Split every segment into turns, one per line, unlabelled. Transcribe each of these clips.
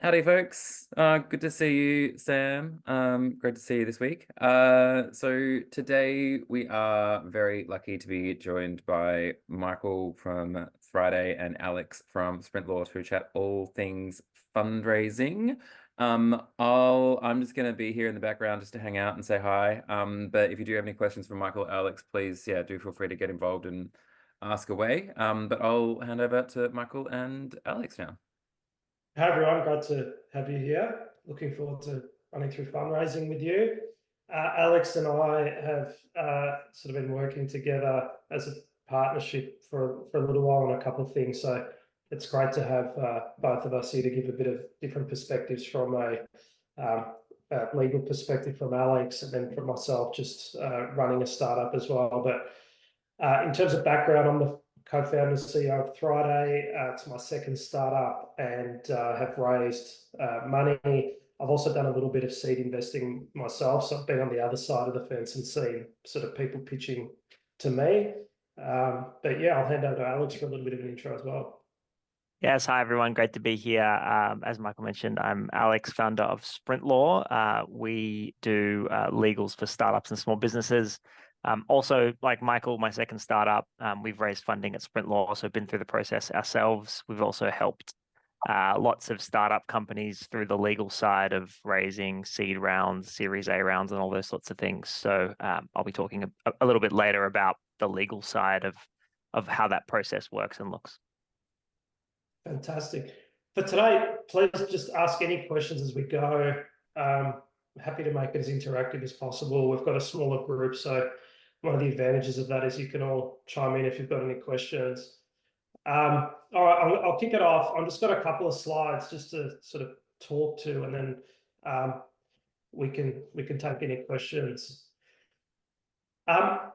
Howdy, folks. Good to see you, Sam. Great to see you this week. So today we are very lucky to be joined by Michael from Thriday and Alex from Sprintlaw to chat all things fundraising. I'm just going to be here in the background just to hang out and say hi. But if you do have any questions for Michael or Alex, please, do feel free to get involved and ask away. But I'll hand over to Michael and Alex now.
Hi everyone, glad to have you here. Looking forward to running through fundraising with you. Alex and I have sort of been working together as a partnership for a little while on a couple of things. So it's great to have both of us here to give a bit of different perspectives from a legal perspective from Alex, and then from myself just running a startup as well. But in terms of background, I'm the co-founder and CEO of Thriday. It's my second startup, and have raised money. I've also done a little bit of seed investing myself, so I've been on the other side of the fence and seen sort of people pitching to me. But yeah, I'll hand over to Alex for a little bit of an intro as well.
Yes, hi everyone. Great to be here. As Michael mentioned, I'm Alex, founder of Sprintlaw. We do legals for startups and small businesses. Also, like Michael, my second startup, we've raised funding at Sprintlaw, so been through the process ourselves. We've also helped lots of startup companies through the legal side of raising seed rounds, Series A rounds, and all those sorts of things. So I'll be talking a little bit later about the legal side of how that process works and looks.
Fantastic. For today, please just ask any questions as we go. Happy to make it as interactive as possible. We've got a smaller group, so one of the advantages of that is you can all chime in if you've got any questions. All right, I'll kick it off. I've just got a couple of slides just to sort of talk to, and then we can take any questions. I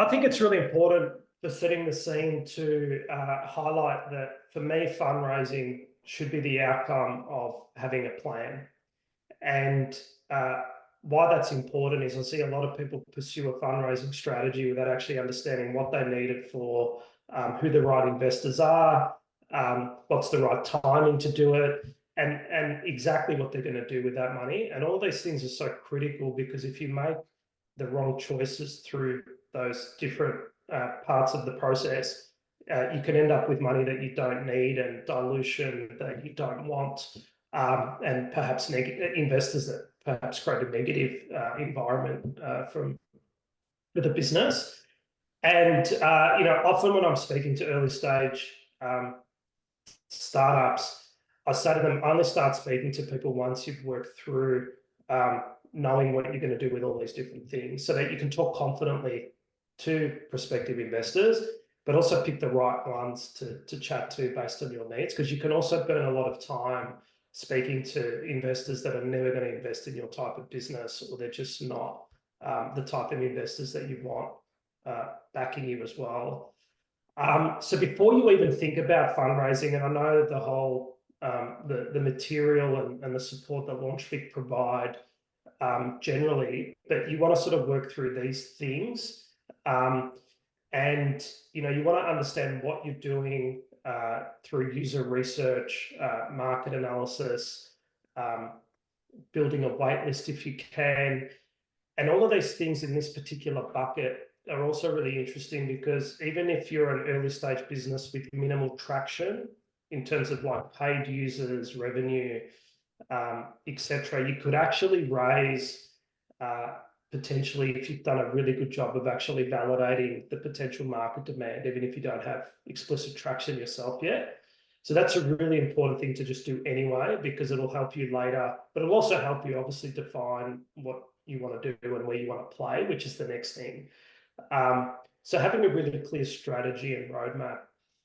think it's really important for setting the scene to highlight that for me, fundraising should be the outcome of having a plan. And why that's important is I see a lot of people pursue a fundraising strategy without actually understanding what they need it for, who the right investors are, what's the right timing to do it, and exactly what they're going to do with that money. And all these things are so critical, because if you make the wrong choices through those different parts of the process, you can end up with money that you don't need and dilution that you don't want, and perhaps investors that perhaps create a negative environment for the business. And often when I'm speaking to early stage startups, I say to them, only start speaking to people once you've worked through knowing what you're going to do with all these different things, so that you can talk confidently to prospective investors, but also pick the right ones to chat to based on your needs, because you can also burn a lot of time speaking to investors that are never going to invest in your type of business, or they're just not the type of investors that you want backing you as well. So before you even think about fundraising, and I know the whole the material and the support that LaunchVic provide generally, but you want to sort of work through these things, and you want to understand what you're doing through user research, market analysis, building a wait list if you can. And all of these things in this particular bucket are also really interesting, because even if you're an early stage business with minimal traction in terms of like paid users, revenue, etc., you could actually raise potentially, if you've done a really good job of actually validating the potential market demand, even if you don't have explicit traction yourself yet. So that's a really important thing to just do anyway, because it'll help you later, but it'll also help you obviously define what you want to do and where you want to play, which is the next thing. So having a really clear strategy and roadmap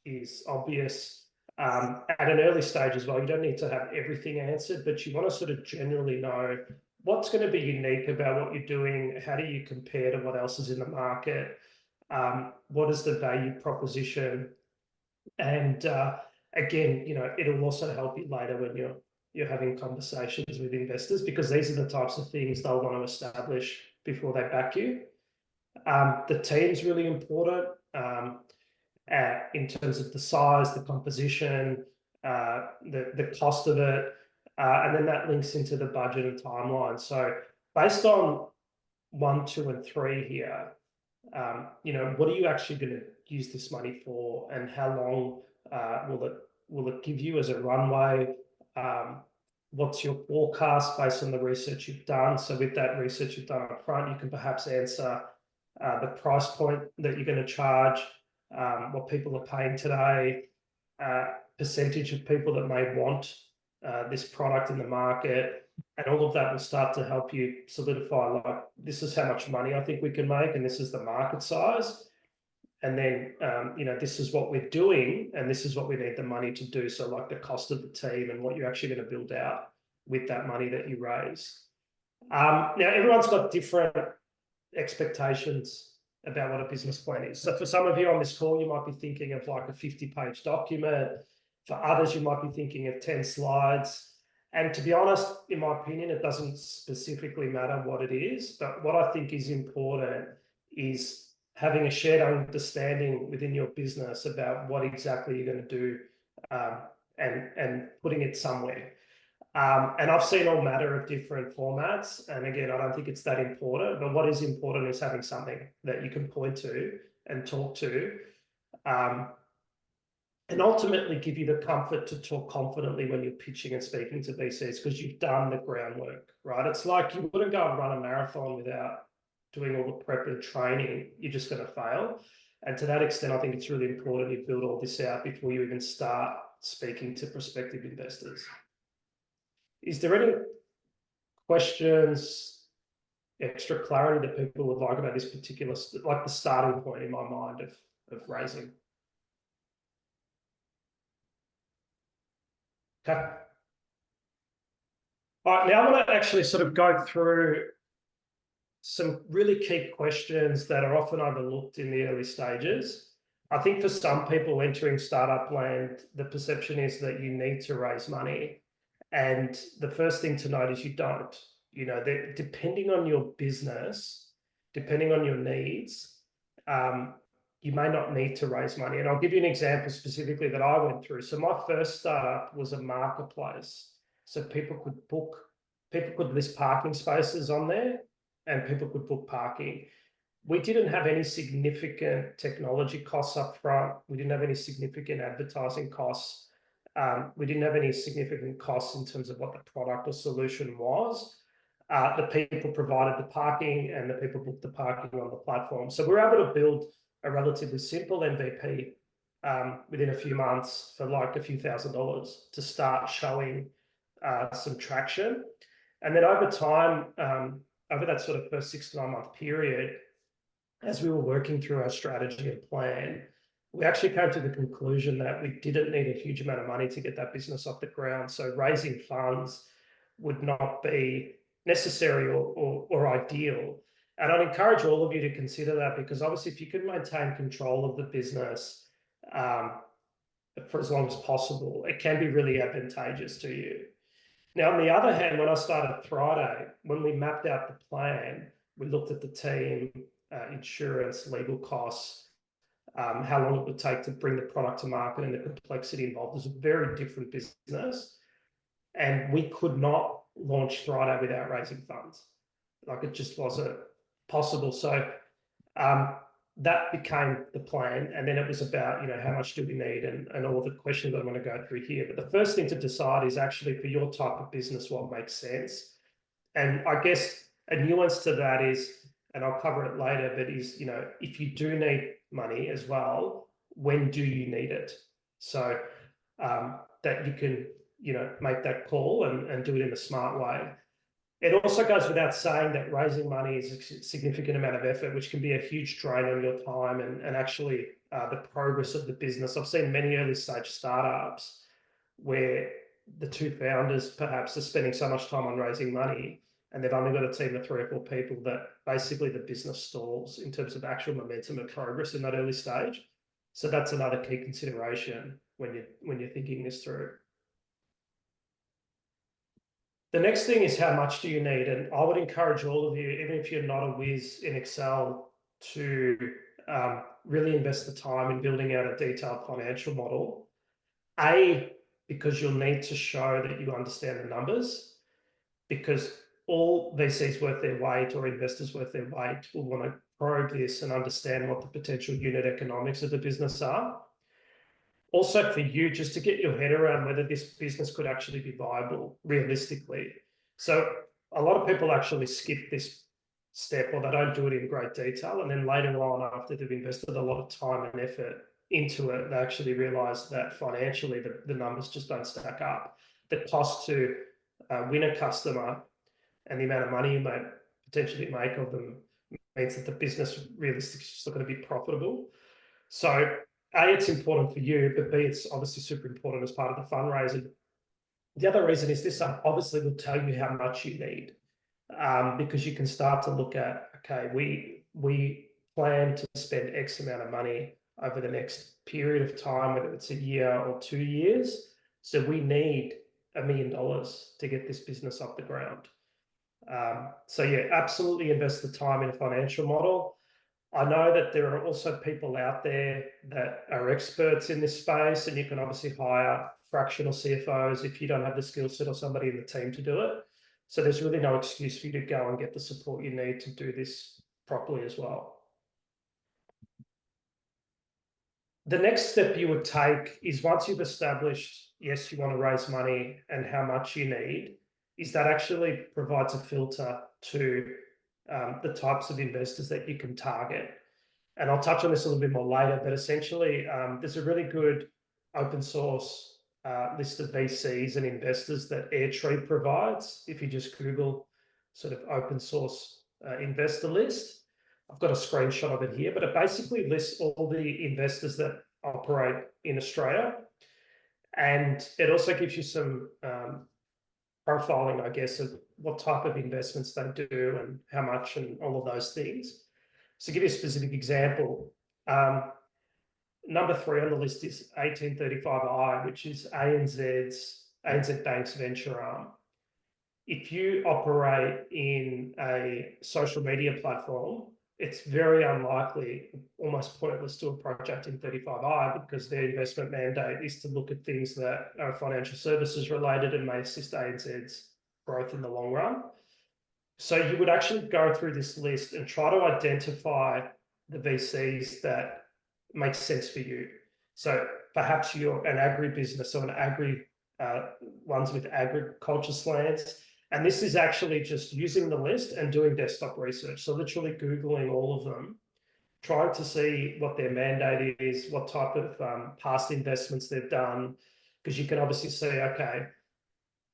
is obvious. At an early stage as well, you don't need to have everything answered, but you want to sort of generally know what's going to be unique about what you're doing. How do you compare to what else is in the market? What is the value proposition? And again, it'll also help you later when you're having conversations with investors, because these are the types of things they'll want to establish before they back you. The team's really important in terms of the size, the composition, the cost of it. And then that links into the budget and timeline. So based on 1, 2, and 3 here, what are you actually going to use this money for, and how long will it give you as a runway? What's your forecast based on the research you've done? So with that research you've done up front, you can perhaps answer the price point that you're going to charge, what people are paying today, percentage of people that may want this product in the market, and all of that will start to help you solidify, like, this is how much money I think we can make, and this is the market size. And then, this is what we're doing, and this is what we need the money to do. So like the cost of the team and what you're actually going to build out with that money that you raise. Now, everyone's got different expectations about what a business plan is. So for some of you on this call, you might be thinking of like a 50-page document. For others, you might be thinking of 10 slides. And to be honest, in my opinion, it doesn't specifically matter what it is. But what I think is important is having a shared understanding within your business about what exactly you're going to do, and putting it somewhere. And I've seen all manner of different formats. And again, I don't think it's that important, but what is important is having something that you can point to and talk to, and ultimately give you the comfort to talk confidently when you're pitching and speaking to VCs, because you've done the groundwork, right? It's like you wouldn't go and run a marathon without doing all the prep and training. You're just going to fail. And to that extent, I think it's really important you build all this out before you even start speaking to prospective investors. Is there any questions, extra clarity that people would like about this particular, like the starting point in my mind of raising? Okay. All right, now I want to actually sort of go through some really key questions that are often overlooked in the early stages. I think for some people entering startup land, the perception is that you need to raise money. And the first thing to note is you don't. Depending on your business, depending on your needs, you may not need to raise money. And I'll give you an example specifically that I went through. So my first startup was a marketplace. So people could list parking spaces on there, and people could book parking. We didn't have any significant technology costs up front. We didn't have any significant advertising costs. We didn't have any significant costs in terms of what the product or solution was. The people provided the parking, and the people booked the parking on the platform. So we were able to build a relatively simple MVP within a few months for like a few $1,000s to start showing some traction. And then over time, over that sort of first 6 to 9 month period, as we were working through our strategy and plan, we actually came to the conclusion that we didn't need a huge amount of money to get that business off the ground. So raising funds would not be necessary or ideal. And I'd encourage all of you to consider that, because obviously if you can maintain control of the business for as long as possible, it can be really advantageous to you. Now, on the other hand, when I started Thriday, when we mapped out the plan, we looked at the team, insurance, legal costs, how long it would take to bring the product to market, and the complexity involved. It was a very different business, and we could not launch Thriday without raising funds. Like, it just wasn't possible. So that became the plan, and then it was about, how much do we need, and all the questions I'm going to go through here. But the first thing to decide is actually for your type of business what makes sense. And I guess a nuance to that is, and I'll cover it later, but is, if you do need money as well, when do you need it? So that you can, make that call and do it in a smart way. It also goes without saying that raising money is a significant amount of effort, which can be a huge drain on your time and actually the progress of the business. I've seen many early stage startups where the two founders perhaps are spending so much time on raising money, and they've only got a team of 3 or 4 people, that basically the business stalls in terms of actual momentum and progress in that early stage. So that's another key consideration when you're thinking this through. The next thing is, how much do you need? And I would encourage all of you, even if you're not a whiz in Excel, to really invest the time in building out a detailed financial model. because you'll need to show that you understand the numbers, because all VCs worth their weight or investors worth their weight will want to probe this and understand what the potential unit economics of the business are. Also for you, just to get your head around whether this business could actually be viable realistically. So a lot of people actually skip this step, or they don't do it in great detail. And then later on, after they've invested a lot of time and effort into it, they actually realize that financially the numbers just don't stack up. The cost to win a customer and the amount of money you might potentially make of them means that the business realistically is just not going to be profitable. So A, it's important for you, but B, it's obviously super important as part of the fundraising. The other reason is this obviously will tell you how much you need, because you can start to look at, okay, we plan to spend X amount of money over the next period of time, whether it's a year or 2 years. So we need $1 million to get this business off the ground. So yeah, absolutely invest the time in a financial model. I know that there are also people out there that are experts in this space, and you can obviously hire fractional CFOs if you don't have the skill set or somebody in the team to do it. So there's really no excuse for you to go and get the support you need to do this properly as well. The next step you would take is, once you've established, yes, you want to raise money and how much you need, is that actually provides a filter to the types of investors that you can target. And I'll touch on this a little bit more later, but essentially there's a really good open source list of VCs and investors that Airtree provides. If you just Google sort of open source investor list, I've got a screenshot of it here, but it basically lists all the investors that operate in Australia. And it also gives you some profiling, I guess, of what type of investments they do and how much and all of those things. So to give you a specific example, number 3 on the list is 1835i, which is ANZ Bank's venture arm. If you operate in a social media platform, it's very unlikely, almost pointless to approach 1835i, because their investment mandate is to look at things that are financial services related and may assist ANZ's growth in the long run. So you would actually go through this list and try to identify the VCs that make sense for you. So perhaps you're an agribusiness or ones with agriculture slants. And this is actually just using the list and doing desktop research. So literally Googling all of them, trying to see what their mandate is, what type of past investments they've done, because you can obviously see, okay,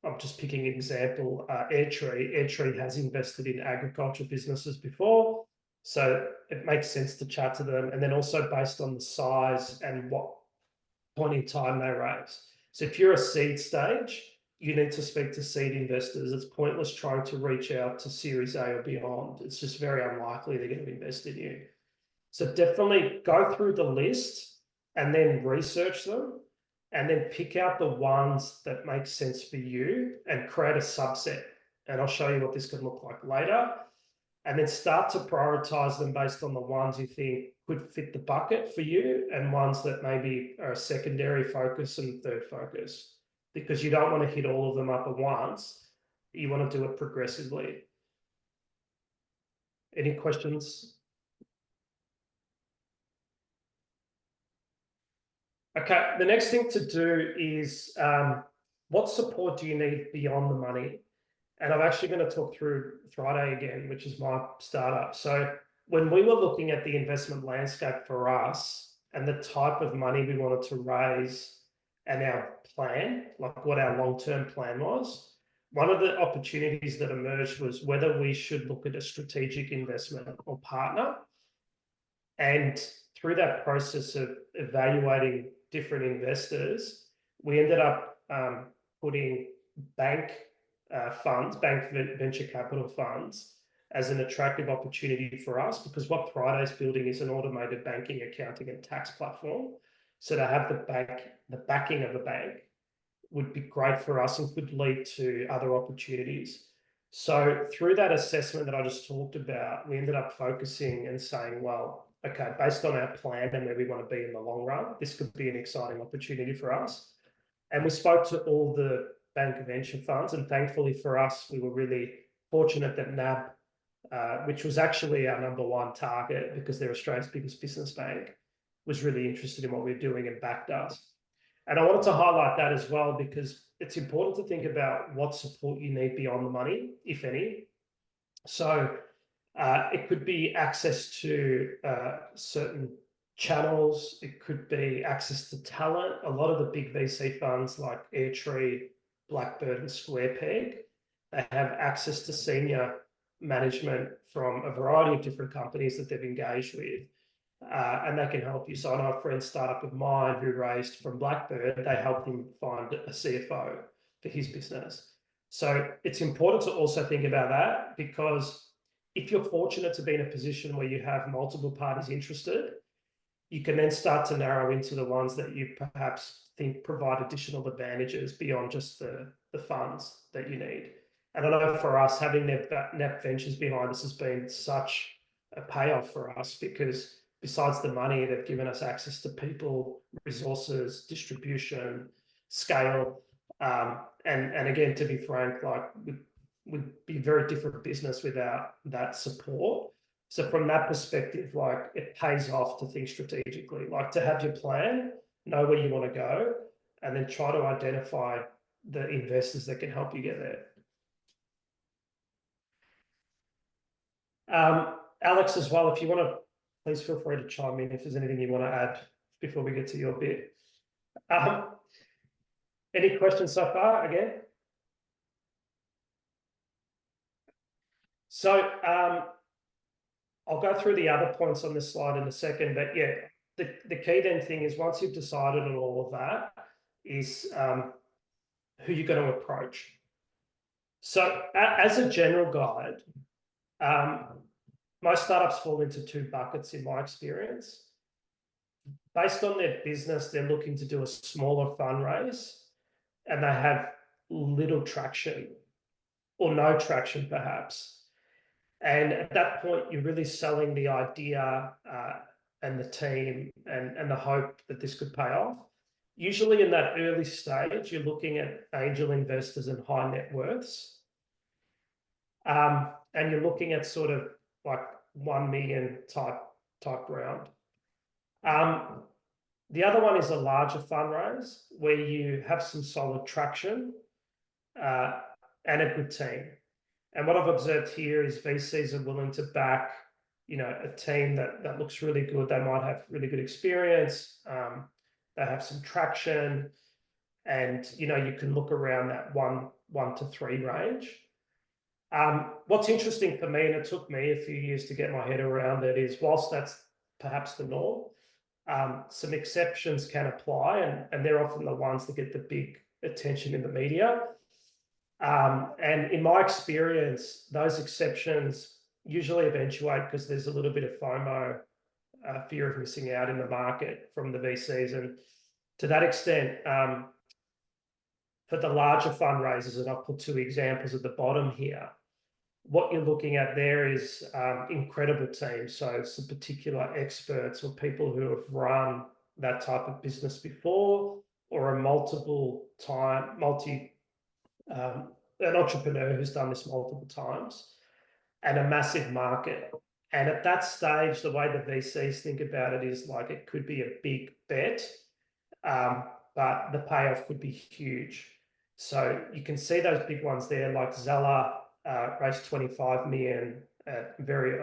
I'm just picking an example, Airtree. Airtree has invested in agriculture businesses before, so it makes sense to chat to them. And then also based on the size and what point in time they raise. So if you're a seed stage, you need to speak to seed investors. It's pointless trying to reach out to Series A or beyond. It's just very unlikely they're going to invest in you. So definitely go through the list and then research them, and then pick out the ones that make sense for you and create a subset. And I'll show you what this can look like later. And then start to prioritize them based on the ones you think could fit the bucket for you, and ones that maybe are a secondary focus and third focus, because you don't want to hit all of them up at once. You want to do it progressively. Any questions? Okay, the next thing to do is what support do you need beyond the money? And I'm actually going to talk through Thriday again, which is my startup. So when we were looking at the investment landscape for us and the type of money we wanted to raise and our plan, like what our long-term plan was, one of the opportunities that emerged was whether we should look at a strategic investment or partner. And through that process of evaluating different investors, we ended up putting bank venture capital funds as an attractive opportunity for us, because what Thriday is building is an automated banking, accounting, and tax platform. So to have the backing of a bank would be great for us and could lead to other opportunities. So through that assessment that I just talked about, we ended up focusing and saying, well, okay, based on our plan and where we want to be in the long run, this could be an exciting opportunity for us. And we spoke to all the bank venture funds, and thankfully for us, we were really fortunate that NAB, which was actually our #1 target because they're Australia's biggest business bank, was really interested in what we're doing and backed us. And I wanted to highlight that as well, because it's important to think about what support you need beyond the money, if any. So it could be access to certain channels. It could be access to talent. A lot of the big VC funds like Airtree, Blackbird, and SquarePeg, they have access to senior management from a variety of different companies that they've engaged with. And they can help you. So I know a friend startup of mine who raised from Blackbird, they helped him find a CFO for his business. So it's important to also think about that, because if you're fortunate to be in a position where you have multiple parties interested, you can then start to narrow into the ones that you perhaps think provide additional advantages beyond just the funds that you need. And I know for us, having NAB Ventures behind us has been such a payoff for us, because besides the money, they've given us access to people, resources, distribution, scale. And again, to be frank, like would be a very different business without that support. So from that perspective, like it pays off to think strategically, like to have your plan, know where you want to go, and then try to identify the investors that can help you get there. Alex, as well, if you want to, please feel free to chime in if there's anything you want to add before we get to your bit. Any questions so far again? So I'll go through the other points on this slide in a second, but yeah, the key then thing is, once you've decided on all of that, is who you're going to approach. So as a general guide, most startups fall into 2 buckets in my experience. Based on their business, they're looking to do a smaller fundraise, and they have little traction or no traction perhaps. And at that point, you're really selling the idea and the team and the hope that this could pay off. Usually in that early stage, you're looking at angel investors and high net worths. And you're looking at sort of like 1 million type round. The other one is a larger fundraise where you have some solid traction and a good team. And what I've observed here is VCs are willing to back, a team that looks really good. They might have really good experience. They have some traction, and you can look around that 1 to 3 range. What's interesting for me, and it took me a few years to get my head around it, is whilst that's perhaps the norm, some exceptions can apply, and they're often the ones that get the big attention in the media. And in my experience, those exceptions usually eventuate because there's a little bit of FOMO, fear of missing out in the market from the VCs. And to that extent, for the larger fundraisers, and I've put 2 examples at the bottom here, what you're looking at there is incredible teams. So some particular experts or people who have run that type of business before, or an entrepreneur who's done this multiple times, and a massive market. And at that stage, the way the VCs think about it is like it could be a big bet, but the payoff could be huge. So you can see those big ones there, like Zeller raised 25 million. I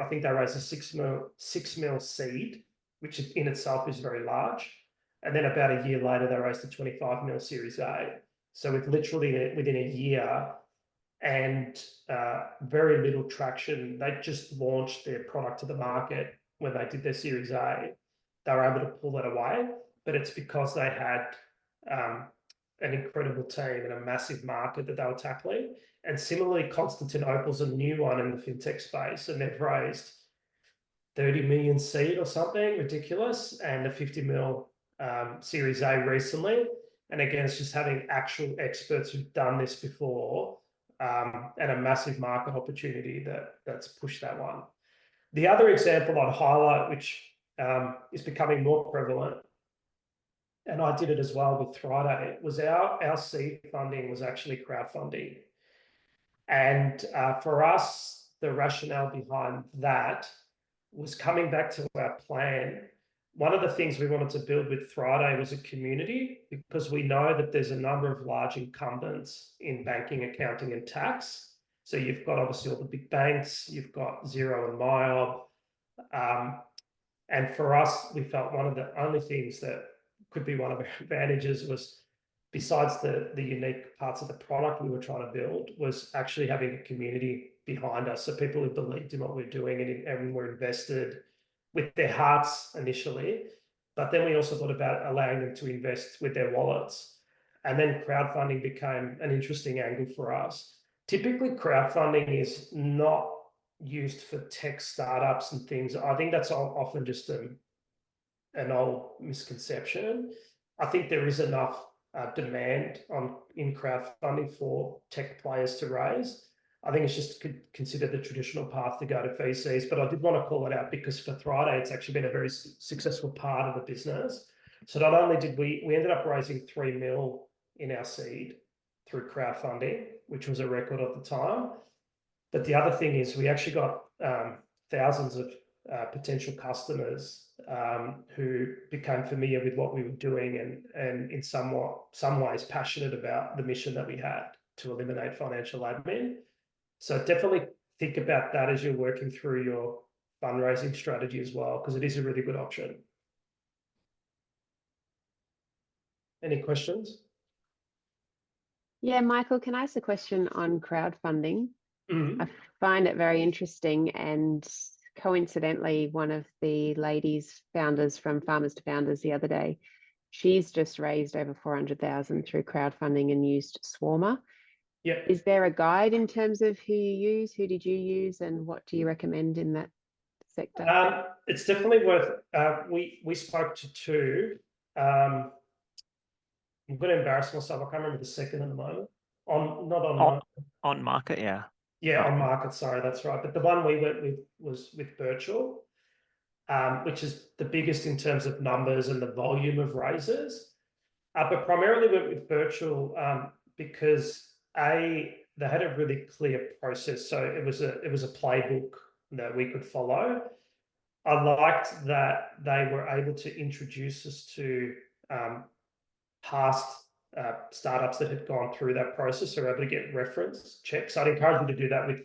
think they raised a 6 mil seed, which in itself is very large. And then about a year later, they raised a 25 mil Series A. So with literally within a year and very little traction, they just launched their product to the market when they did their Series A. They were able to pull that away, but it's because they had an incredible team and a massive market that they were tackling. And similarly, Constantinople's a new one in the fintech space, and they've raised 30 million seed or something ridiculous, and a 50 mil Series A recently. And again, it's just having actual experts who've done this before, and a massive market opportunity that's pushed that one. The other example I'd highlight, which is becoming more prevalent, and I did it as well with Thriday, was our seed funding was actually crowdfunding. And for us, the rationale behind that was coming back to our plan. One of the things we wanted to build with Thriday was a community, because we know that there's a number of large incumbents in banking, accounting, and tax. So you've got obviously all the big banks, you've got Xero and MYOB. And for us, we felt one of the only things that could be one of our advantages was, besides the unique parts of the product we were trying to build, was actually having a community behind us. So people who believed in what we're doing and were invested with their hearts initially. But then we also thought about allowing them to invest with their wallets. And then crowdfunding became an interesting angle for us. Typically, crowdfunding is not used for tech startups and things. I think that's often just an old misconception. I think there is enough demand in crowdfunding for tech players to raise. I think it's just considered the traditional path to go to VCs, but I did want to call it out because for Thriday, it's actually been a very successful part of the business. So not only did we ended up raising 3 mil in our seed through crowdfunding, which was a record at the time. But the other thing is we actually got thousands of potential customers who became familiar with what we were doing and in some ways passionate about the mission that we had to eliminate financial admin. So definitely think about that as you're working through your fundraising strategy as well, because it is a really good option. Any questions?
Yeah, Michael, can I ask a question on crowdfunding?
Mm-hmm.
I find it very interesting, and coincidentally, one of the ladies founders from Farmers to Founders the other day, she's just raised over 400,000 through crowdfunding and used Swarmer.
Yeah.
Is there a guide in terms of who you use? Who did you use, and what do you recommend in that sector?
It's definitely worth. We spoke to two. I'm going to embarrass myself. I can't remember the second at the moment.
On market, yeah.
Yeah, on market. Sorry, that's right. But the one we went with was with Virtual, which is the biggest in terms of numbers and the volume of raises. But primarily went with Virtual because they had a really clear process. So it was a playbook that we could follow. I liked that they were able to introduce us to past startups that had gone through that process, so able to get reference checks. I'd encourage you to do that with,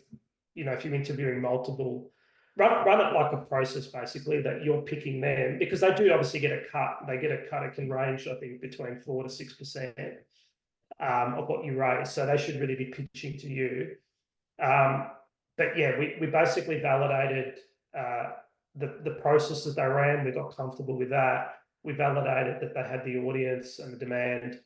if you're interviewing multiple, run it like a process basically that you're picking them, because they do obviously get a cut. They get a cut. It can range, I think, between 4 to 6% of what you raise. So they should really be pitching to you. But yeah, we basically validated the process that they ran. We got comfortable with that. We validated that they had the audience and the demand.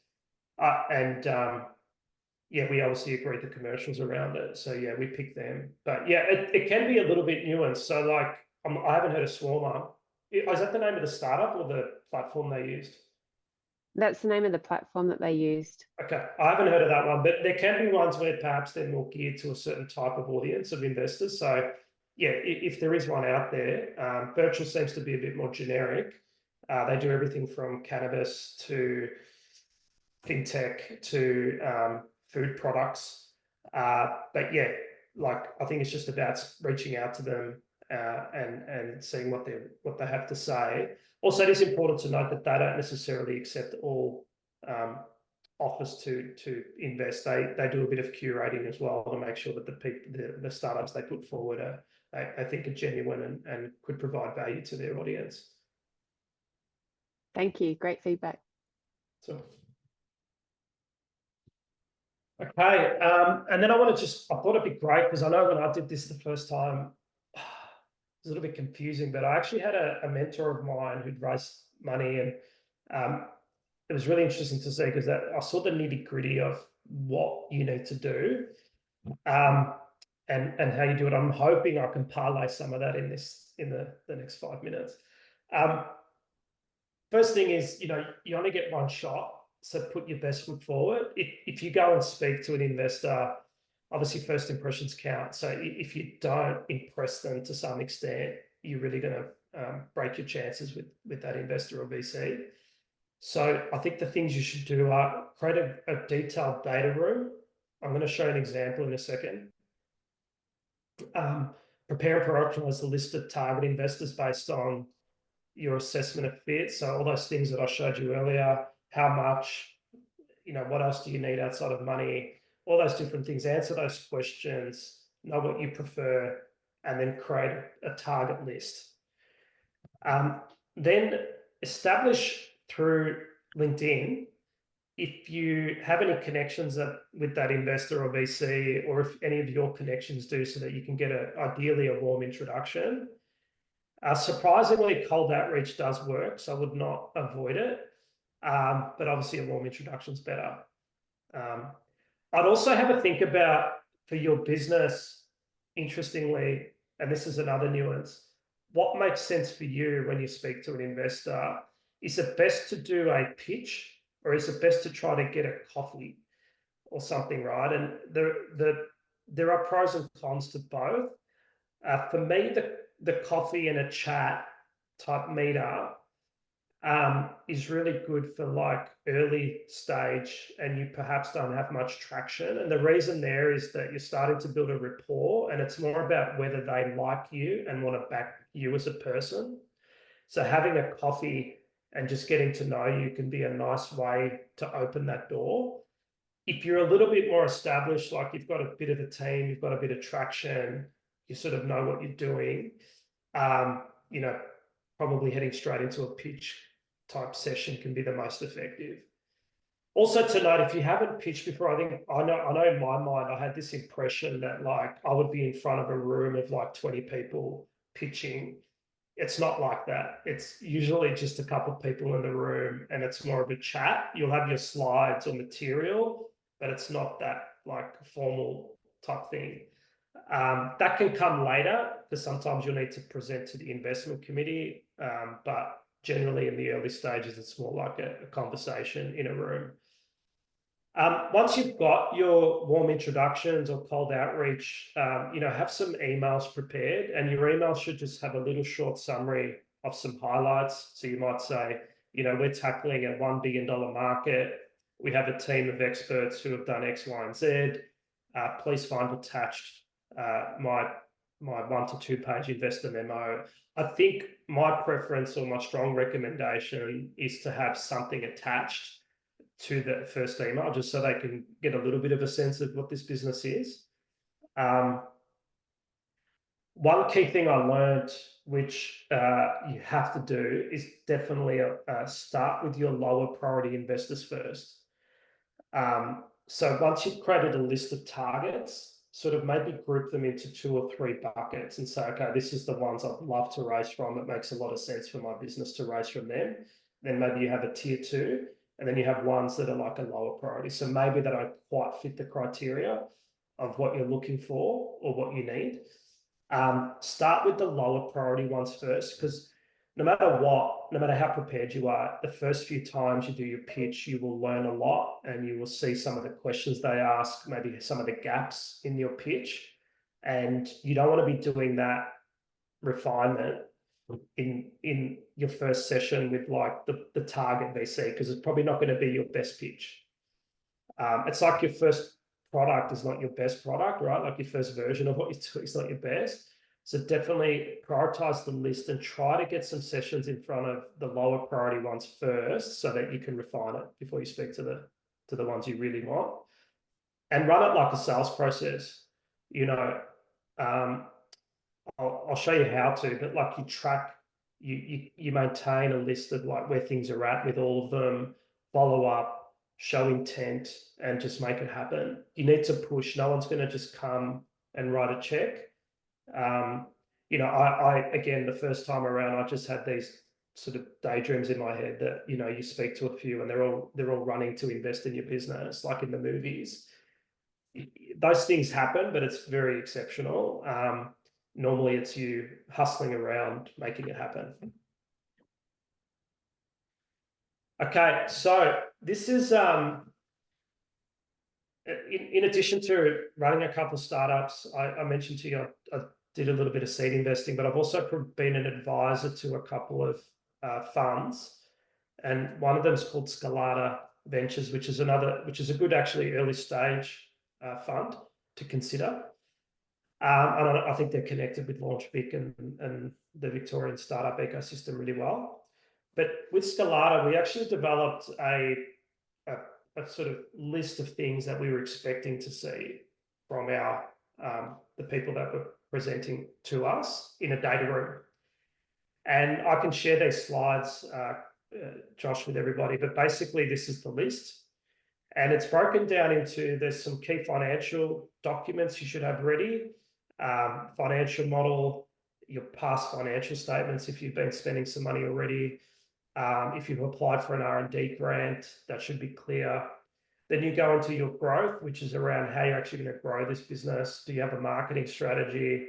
Yeah, we obviously agreed the commercials around it. So yeah, we picked them. But yeah, it can be a little bit nuanced. So like, I haven't heard of Swarmer. Is that the name of the startup or the platform they used?
That's the name of the platform that they used.
Okay, I haven't heard of that one, but there can be ones where perhaps they're more geared to a certain type of audience of investors. So yeah, if there is one out there, Virtual seems to be a bit more generic. They do everything from cannabis to fintech to food products. But yeah, like I think it's just about reaching out to them and seeing what they have to say. Also, it is important to note that they don't necessarily accept all offers to invest. They do a bit of curating as well to make sure that the startups they put forward are, I think, are genuine and could provide value to their audience.
Thank you. Great feedback.
So. Okay, and then I thought it'd be great because I know when I did this the first time, it was a little bit confusing, but I actually had a mentor of mine who'd raised money, and it was really interesting to see because I saw the nitty-gritty of what you need to do and how you do it. I'm hoping I can parlay some of that in the next 5 minutes. First thing is, you only get one shot. So put your best foot forward. If you go and speak to an investor, obviously first impressions count. So if you don't impress them to some extent, you're really going to break your chances with that investor or VC. So I think the things you should do are create a detailed data room. I'm going to show an example in a second. Prepare and prioritize the list of target investors based on your assessment of fit. So all those things that I showed you earlier, how much, what else do you need outside of money? All those different things. Answer those questions, know what you prefer, and then create a target list. Then establish through LinkedIn if you have any connections with that investor or VC, or if any of your connections do, so that you can get ideally a warm introduction. Surprisingly, cold outreach does work, so I would not avoid it. But obviously a warm introduction is better. I'd also have a think about, for your business, interestingly, and this is another nuance, what makes sense for you when you speak to an investor? Is it best to do a pitch, or is it best to try to get a coffee or something, right? And there are pros and cons to both. For me, the coffee and a chat type meetup is really good for like early stage, and you perhaps don't have much traction. And the reason there is that you're starting to build a rapport, and it's more about whether they like you and want to back you as a person. So having a coffee and just getting to know you can be a nice way to open that door. If you're a little bit more established, like you've got a bit of a team, you've got a bit of traction, you sort of know what you're doing, probably heading straight into a pitch type session can be the most effective. Also to note, if you haven't pitched before, I know in my mind, I had this impression that like I would be in front of a room of like 20 people pitching. It's not like that. It's usually just a couple of people in the room, and it's more of a chat. You'll have your slides or material, but it's not that like formal type thing. That can come later, because sometimes you'll need to present to the investment committee, but generally in the early stages, it's more like a conversation in a room. Once you've got your warm introductions or cold outreach, have some emails prepared, and your email should just have a little short summary of some highlights. So you might say, we're tackling a $1 billion market. We have a team of experts who have done X, Y, and Z. Please find attached my 1 to 2 page investor memo. I think my preference or my strong recommendation is to have something attached to the first email, just so they can get a little bit of a sense of what this business is. One key thing I learned, which you have to do, is definitely start with your lower priority investors first. So once you've created a list of targets, sort of maybe group them into 2 or 3 buckets and say, okay, this is the ones I'd love to raise from. It makes a lot of sense for my business to raise from them. Then maybe you have a tier 2, and then you have ones that are like a lower priority. So maybe they don't quite fit the criteria of what you're looking for or what you need. Start with the lower priority ones first, because no matter how prepared you are, the first few times you do your pitch, you will learn a lot, and you will see some of the questions they ask, maybe some of the gaps in your pitch. And you don't want to be doing that refinement in your first session with like the target VC, because it's probably not going to be your best pitch. It's like your first product is not your best product, right? Like your first version of what you do is not your best. So definitely prioritize the list and try to get some sessions in front of the lower priority ones first, so that you can refine it before you speak to the ones you really want. And run it like a sales process. I'll show you how to, but like you maintain a list of like where things are at with all of them, follow up, show intent, and just make it happen. You need to push. No one's going to just come and write a check. I again, the first time around, I just had these sort of daydreams in my head that, you speak to a few and they're all running to invest in your business, like in the movies. Those things happen, but it's very exceptional. Normally it's you hustling around, making it happen. Okay, so this is, in addition to running a couple of startups, I mentioned to you, I did a little bit of seed investing, but I've also been an advisor to a couple of funds. And one of them is called Scalata Ventures, which is a good actually early stage fund to consider. And I think they're connected with LaunchVic and the Victorian startup ecosystem really well. But with Scalata, we actually developed a sort of list of things that we were expecting to see from the people that were presenting to us in a data room. And I can share these slides, Josh, with everybody, but basically this is the list. And it's broken down into, there's some key financial documents you should have ready, financial model, your past financial statements if you've been spending some money already. If you've applied for an R&D grant, that should be clear. Then you go into your growth, which is around how you're actually going to grow this business. Do you have a marketing strategy?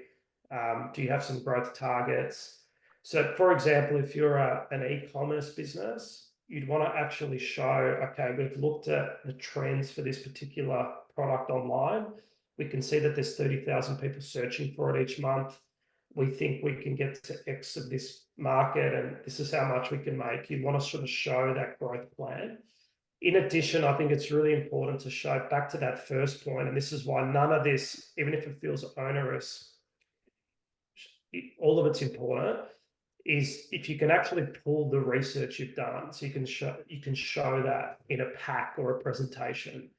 Do you have some growth targets? So, for example, if you're an e-commerce business, you'd want to actually show, okay, we've looked at the trends for this particular product online. We can see that there's 30,000 people searching for it each month. We think we can get to X of this market, and this is how much we can make. You want to sort of show that growth plan. In addition, I think it's really important to show back to that first point, and this is why none of this, even if it feels onerous, all of it's important, is if you can actually pull the research you've done, so you can show that in a pack or a presentation.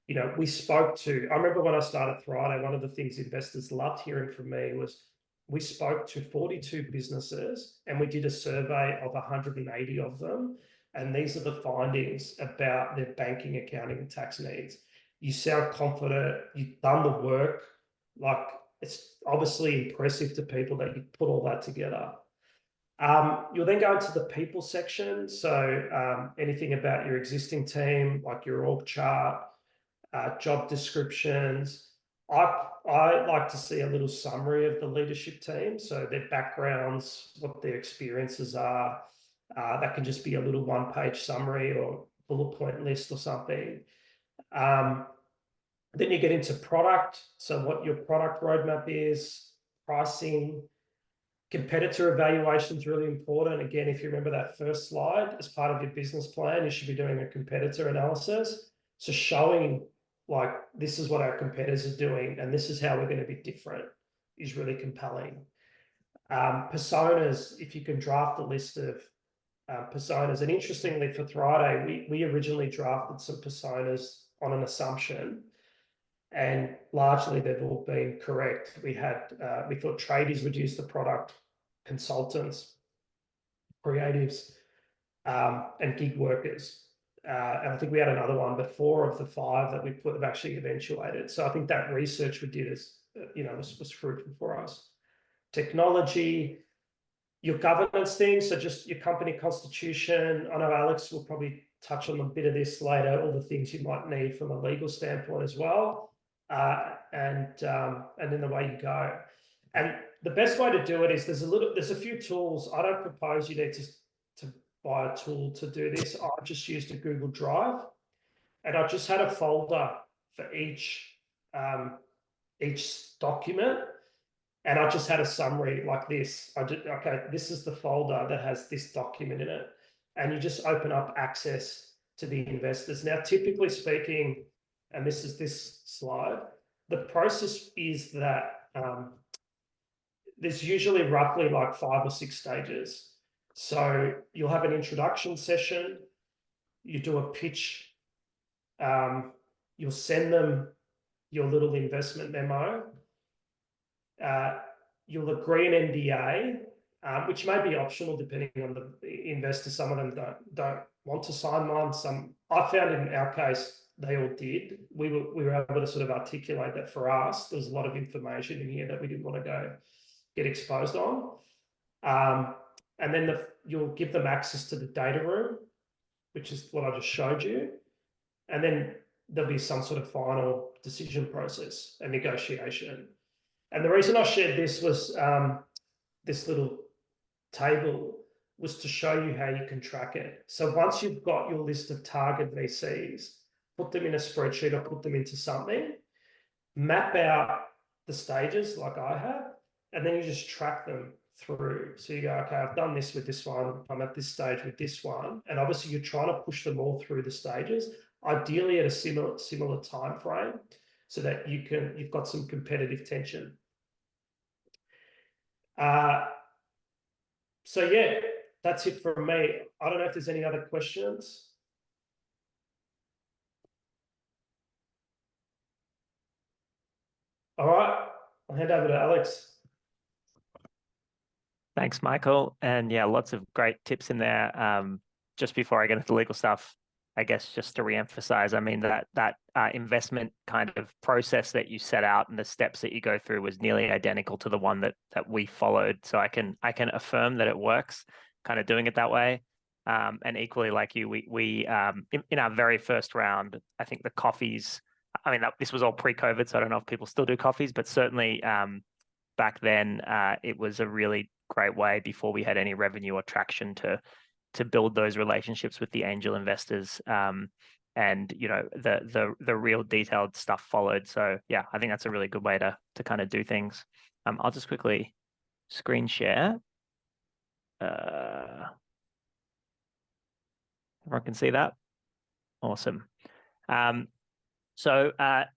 You know, I remember when I started Thriday, one of the things investors loved hearing from me was we spoke to 42 businesses and we did a survey of 180 of them. And these are the findings about their banking, accounting, and tax needs. You sound confident, you've done the work. Like, it's obviously impressive to people that you put all that together. You'll then go into the people section. So anything about your existing team, like your org chart, job descriptions. I like to see a little summary of the leadership team. So their backgrounds, what their experiences are. That can just be a little one-page summary or bullet point list or something. Then you get into product. So what your product roadmap is, pricing, competitor evaluation is really important. Again, if you remember that first slide, as part of your business plan, you should be doing a competitor analysis. So showing like, this is what our competitors are doing and this is how we're going to be different is really compelling. Personas, if you can draft a list of personas. And interestingly, for Thriday, we originally drafted some personas on an assumption, and largely they've all been correct. We thought tradies would use the product, consultants, creatives, and gig workers. And I think we had another one, but 4 of the 5 that we put have actually eventuated. So I think that research we did was fruitful for us. Technology, your governance things, so just your company constitution. I know Alex will probably touch on a bit of this later, all the things you might need from a legal standpoint as well, and then the way you go. And the best way to do it is there's a few tools. I don't propose you need to buy a tool to do this. I just used a Google Drive, and I just had a folder for each document. And I just had a summary like this. Okay, this is the folder that has this document in it. And you just open up access to the investors. Now, typically speaking, and this is this slide, the process is that there's usually roughly like 5 or 6 stages. So you'll have an introduction session, you do a pitch, you'll send them your little investment memo. You'll agree an NDA, which may be optional depending on the investor. Some of them don't want to sign one. I found in our case, they all did. We were able to sort of articulate that for us. There was a lot of information in here that we didn't want to get exposed on. And then you'll give them access to the data room, which is what I just showed you. And then there'll be some sort of final decision process and negotiation. And the reason I shared this was this little table was to show you how you can track it. So once you've got your list of target VCs, put them in a spreadsheet or put them into something, map out the stages like I have, and then you just track them through. So you go, okay, I've done this with this one, I'm at this stage with this one, and obviously you're trying to push them all through the stages, ideally at a similar time frame, so that you've got some competitive tension. So yeah, that's it from me. I don't know if there's any other questions. All right, I'll hand over to Alex.
Thanks, Michael. And yeah, lots of great tips in there. Just before I get into the legal stuff, I guess just to reemphasize, I mean, that investment kind of process that you set out and the steps that you go through was nearly identical to the one that we followed. So I can affirm that it works, kind of doing it that way. And equally, like you, we in our very first round, I think the coffees. I mean, this was all pre-COVID, so I don't know if people still do coffees, but certainly back then it was a really great way before we had any revenue or traction to build those relationships with the angel investors. And you know, the real detailed stuff followed. So yeah, I think that's a really good way to kind of do things. I'll just quickly screen share. Everyone can see that. Awesome. So I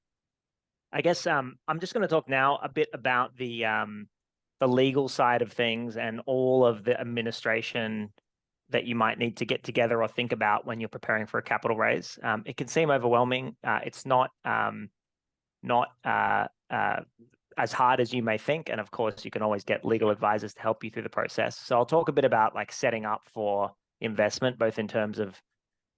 guess I'm just going to talk now a bit about the legal side of things and all of the administration that you might need to get together or think about when you're preparing for a capital raise. It can seem overwhelming. It's not as hard as you may think. And of course, you can always get legal advisors to help you through the process. So I'll talk a bit about like setting up for investment, both in terms of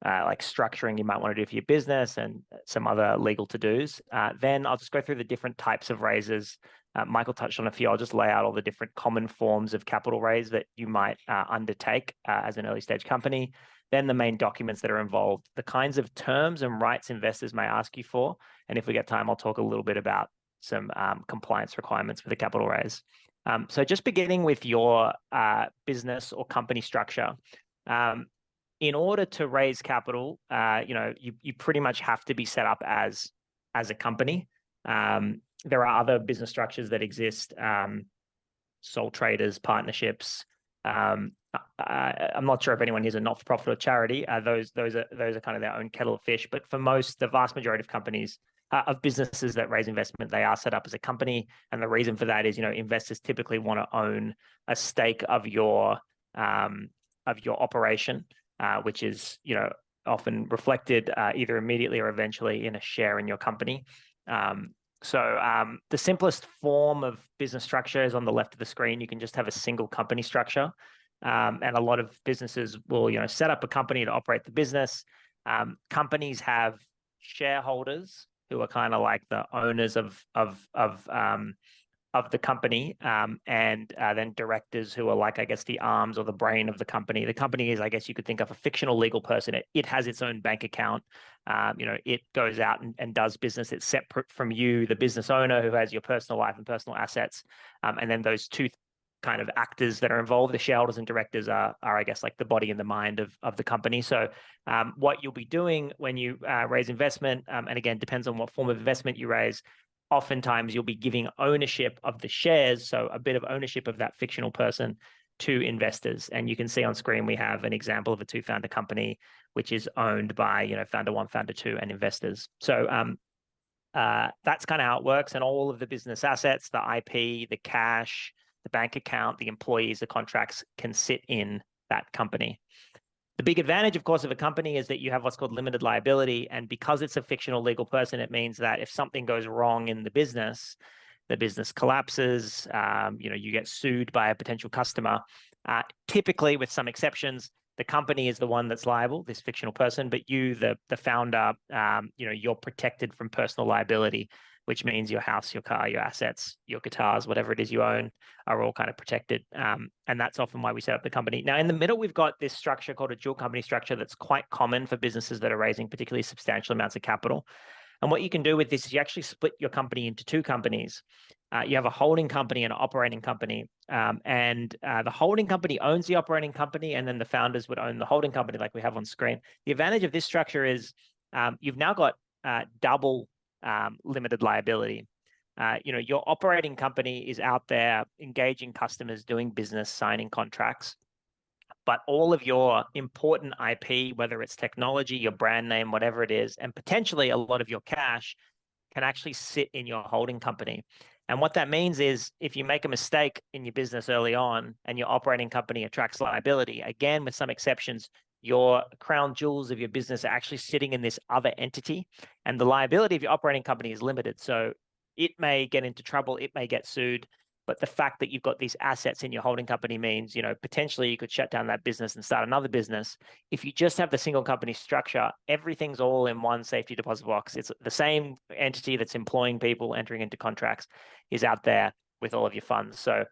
like structuring you might want to do for your business and some other legal to-dos. Then I'll just go through the different types of raises. Michael touched on a few. I'll just lay out all the different common forms of capital raise that you might undertake as an early stage company. Then the main documents that are involved, the kinds of terms and rights investors may ask you for. And if we get time, I'll talk a little bit about some compliance requirements for the capital raise. So just beginning with your business or company structure, in order to raise capital, you know, you pretty much have to be set up as a company. There are other business structures that exist, sole traders, partnerships. I'm not sure if anyone here is a not-for-profit or charity. Those are kind of their own kettle of fish. But for the vast majority of companies, of businesses that raise investment, they are set up as a company. And the reason for that is, you know, investors typically want to own a stake of your operation, which is, you know, often reflected either immediately or eventually in a share in your company. So the simplest form of business structure is on the left of the screen. You can just have a single company structure. And a lot of businesses will, you know, set up a company to operate the business. Companies have shareholders who are kind of like the owners of the company, and then directors who are like, I guess, the arms or the brain of the company. The company is, I guess you could think of a fictional legal person. It has its own bank account. You know, it goes out and does business. It's separate from you, the business owner, who has your personal life and personal assets. And then those two kind of actors that are involved, the shareholders and directors are I guess, like the body and the mind of the company. So what you'll be doing when you raise investment, and again, depends on what form of investment you raise, oftentimes you'll be giving ownership of the shares, so a bit of ownership of that fictional person, to investors. And you can see on screen, we have an example of a two-founder company, which is owned by, you know, founder one, founder two, and investors. So that's kind of how it works. And all of the business assets, the IP, the cash, the bank account, the employees, the contracts can sit in that company. The big advantage, of course, of a company is that you have what's called limited liability. And because it's a fictional legal person, it means that if something goes wrong in the business collapses, you know, you get sued by a potential customer. Typically, with some exceptions, the company is the one that's liable, this fictional person, but you, the founder, you know, you're protected from personal liability, which means your house, your car, your assets, your guitars, whatever it is you own, are all kind of protected. And that's often why we set up the company. Now, in the middle, we've got this structure called a dual company structure that's quite common for businesses that are raising particularly substantial amounts of capital. And what you can do with this is you actually split your company into two companies. You have a holding company and an operating company. And the holding company owns the operating company, and then the founders would own the holding company like we have on screen. The advantage of this structure is you've now got double limited liability. your operating company is out there engaging customers, doing business, signing contracts, but all of your important IP, whether it's technology, your brand name, whatever it is, and potentially a lot of your cash can actually sit in your holding company. And what that means is if you make a mistake in your business early on and your operating company attracts liability, again, with some exceptions, your crown jewels of your business are actually sitting in this other entity, and the liability of your operating company is limited. So it may get into trouble, it may get sued, but the fact that you've got these assets in your holding company means, potentially you could shut down that business and start another business. If you just have the single company structure, everything's all in one safety deposit box. It's the same entity that's employing people, entering into contracts, is out there with all of your funds. So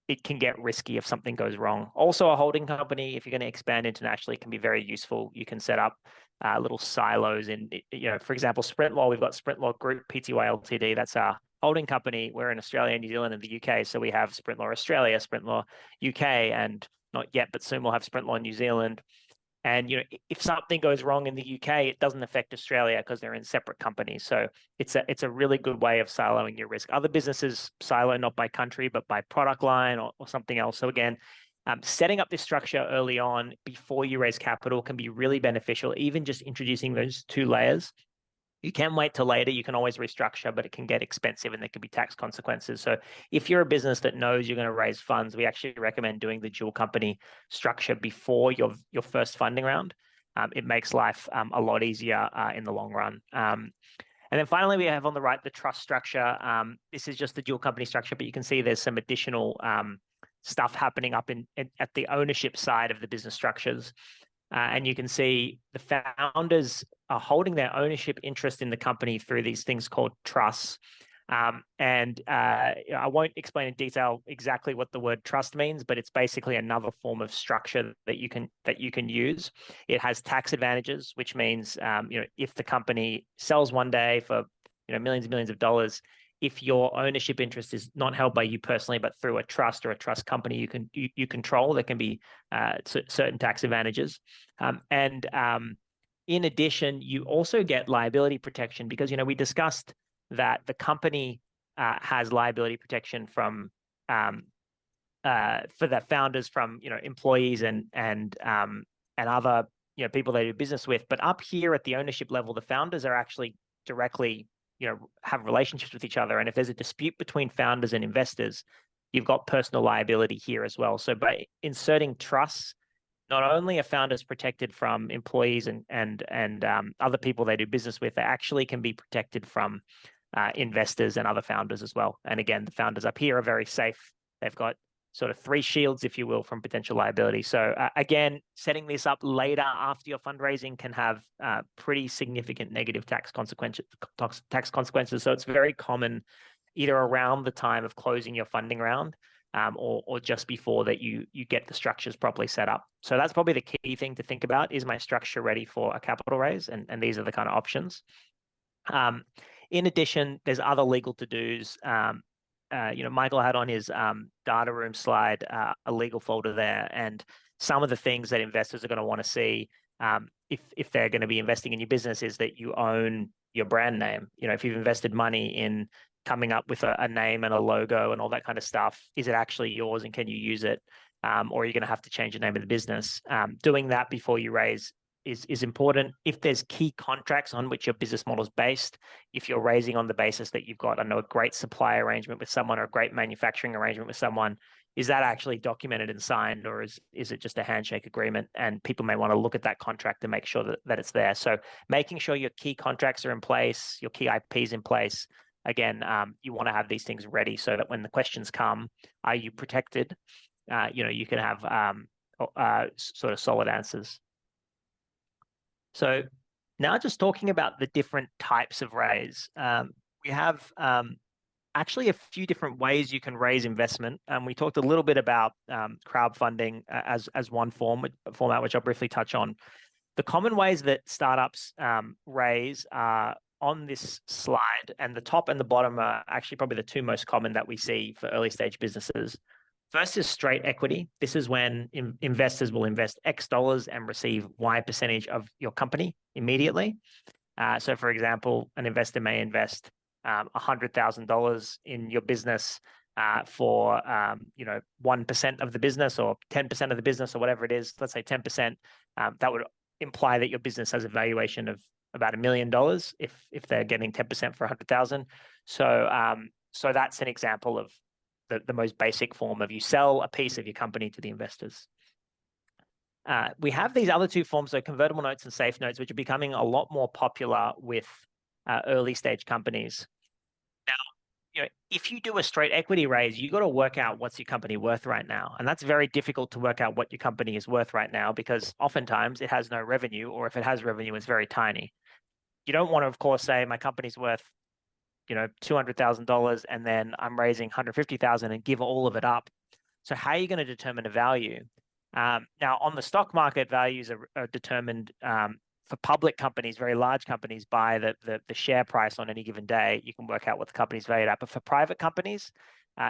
it can get risky if something goes wrong. Also, a holding company, if you're going to expand internationally, can be very useful. You can set up little silos in, for example, Sprintlaw. We've got Sprintlaw Group Pty Ltd. That's our holding company. We're in Australia, New Zealand, and the UK. So we have Sprintlaw Australia, Sprintlaw UK, and not yet, but soon we'll have Sprintlaw New Zealand. And if something goes wrong in the UK, it doesn't affect Australia because they're in separate companies. So it's a really good way of siloing your risk. Other businesses silo not by country, but by product line or something else. So again, setting up this structure early on before you raise capital can be really beneficial. Even just introducing those two layers. You can wait till later. You can always restructure, but it can get expensive and there could be tax consequences. So if you're a business that knows you're going to raise funds, we actually recommend doing the dual company structure before your first funding round. It makes life a lot easier in the long run. And then finally, we have on the right the trust structure. This is just the dual company structure, but you can see there's some additional stuff happening up at the ownership side of the business structures. And you can see the founders are holding their ownership interest in the company through these things called trusts. And I won't explain in detail exactly what the word trust means, but it's basically another form of structure that you can use. It has tax advantages, which means if the company sells one day for millions and millions of dollars, if your ownership interest is not held by you personally, but through a trust or a trust company you control, there can be certain tax advantages. And in addition, you also get liability protection because, we discussed that the company has liability protection from for the founders from, employees and other, people they do business with. But up here at the ownership level, the founders are actually directly have relationships with each other. And if there's a dispute between founders and investors, you've got personal liability here as well. So by inserting trusts, not only are founders protected from employees and other people they do business with, they actually can be protected from investors and other founders as well. And again, the founders up here are very safe. They've got sort of three shields, if you will, from potential liability. So again, setting this up later after your fundraising can have pretty significant negative tax consequences. So it's very common either around the time of closing your funding round or just before that you get the structures properly set up. So that's probably the key thing to think about. Is my structure ready for a capital raise? And these are the kind of options. In addition, there's other legal to-dos. Michael had on his data room slide a legal folder there, and some of the things that investors are going to want to see if they're going to be investing in your business is that you own your brand name. If you've invested money in coming up with a name and a logo and all that kind of stuff, is it actually yours and can you use it? Or are you going to have to change the name of the business? Doing that before you raise is important. If there's key contracts on which your business model is based, if you're raising on the basis that you've got, a great supply arrangement with someone or a great manufacturing arrangement with someone, is that actually documented and signed, or is it just a handshake agreement? And people may want to look at that contract to make sure that it's there. So making sure your key contracts are in place, your key IPs in place. Again, you want to have these things ready so that when the questions come, are you protected? You can have sort of solid answers. So now just talking about the different types of raise, we have actually a few different ways you can raise investment. We talked a little bit about crowdfunding as one format, which I'll briefly touch on. The common ways that startups raise are on this slide, and the top and the bottom are actually probably the two most common that we see for early stage businesses. First is straight equity. This is when investors will invest X dollars and receive Y percentage of your company immediately. So for example, an investor may invest $100,000 in your business for 1% of the business or 10% of the business or whatever it is, let's say 10%, that would imply that your business has a valuation of about $1 million if they're getting 10% for 100,000. So that's an example of the most basic form of you sell a piece of your company to the investors. We have these other two forms, so convertible notes and safe notes, which are becoming a lot more popular with early stage companies. Now, if you do a straight equity raise, you got to work out what's your company worth right now. And that's very difficult to work out what your company is worth right now, because oftentimes it has no revenue, or if it has revenue, it's very tiny. You don't want to, of course, say my company's worth, $200,000 and then I'm raising 150,000 and give all of it up. So how are you going to determine a value? Now, on the stock market, values are determined for public companies, very large companies, by the share price on any given day. You can work out what the company's valued at. But for private companies,